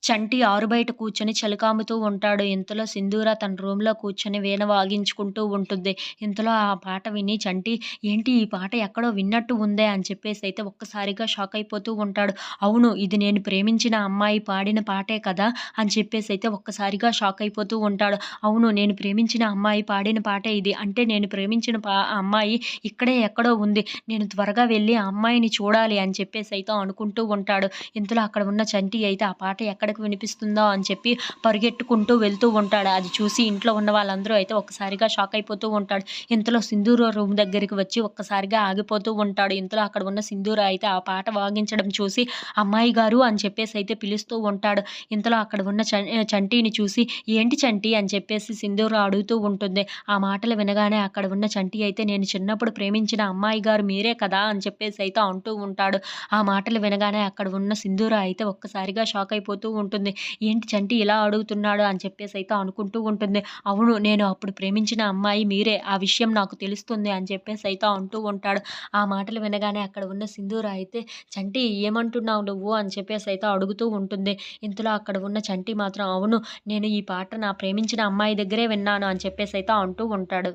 చంటి ఆరుబయట కూర్చొని చలికాముతూ ఉంటాడు. ఇంతలో సింధూర తన రూమ్‌లో కూర్చొని వీణ వాగించుకుంటూ ఉంటుంది. ఇంతలో ఆ పాట విని చంటి ఏంటి ఈ పాట ఎక్కడో విన్నట్టు ఉందే అని చెప్పేసైతే ఒక్కసారిగా షాక్ అయిపోతూ ఉంటాడు. అవును, ఇది నేను ప్రేమించిన అమ్మాయి పాడిన పాటే కదా! అని చెప్పేసైతే ఒక్కసారిగా షాక్ అయిపోతూ ఉంటాడు. అవును, నేను ప్రేమించిన అమ్మాయి పాడిన పాటే ఇది. అంటే నేను ప్రేమించిన అమ్మాయి ఇక్కడే ఎక్కడో ఉంది. నేను త్వరగా వెళ్లి ఆ అమ్మాయిని చూడాలి అని చెప్పేసైతే అనుకుంటూ ఉంటాడు. ఇంతలో అక్కడ ఉన్న చంటి అయితే ఆ పాట ఎక్కడికి వినిపిస్తుందో అని చెప్పి పరిగెట్టుకుంటూ వెళ్తూ ఉంటాడు. అది చూసి ఇంట్లో ఉన్న వాళ్ళందరూ అయితే ఒక్కసారిగా షాక్ అయిపోతూ ఉంటాడు. ఇంతలో సింధూర రూమ్ దగ్గరికి వచ్చి ఒక్కసారిగా ఆగిపోతూ ఉంటాడు. ఇంతలో అక్కడ ఉన్న సింధూర అయితే ఆ పాట వాగించడం చూసి అమ్మాయి గారు అని చెప్పేసి అయితే పిలుస్తూ ఉంటాడు. ఇంతలో అక్కడ ఉన్న చంటిని చూసి ఏంటి చంటి అని చెప్పేసి సింధూర అడుగుతూ ఉంటుంది. ఆ మాటలు వినగానే అక్కడ ఉన్న చంటి అయితే నేను చిన్నప్పుడు ప్రేమించిన అమ్మాయి గారు మీరే కదా అని చెప్పేసి అయితే అంటూ ఉంటాడు. ఆ మాటలు వినగానే అక్కడ ఉన్న సింధూర అయితే ఒక్కసారిగా షాక్ అయిపోతూ ఉంటుంది. ఏంటి చంటి ఇలా అడుగుతున్నాడు అని చెప్పేసైతే అనుకుంటూ ఉంటుంది. అవును, నేను అప్పుడు ప్రేమించిన అమ్మాయి మీరే. ఆ విషయం నాకు తెలుస్తుంది అని చెప్పేసైతే అంటూ ఉంటాడు. ఆ మాటలు వినగానే అక్కడ ఉన్న సింధూర అయితే చంటి ఏమంటున్నావు నువ్వు అని చెప్పేసైతే అడుగుతూ ఉంటుంది. ఇంతలో అక్కడ ఉన్న చంటి మాత్రం అవును, నేను ఈ పాట నా ప్రేమించిన అమ్మాయి దగ్గరే విన్నాను అని చెప్పేసైతే అంటూ ఉంటాడు.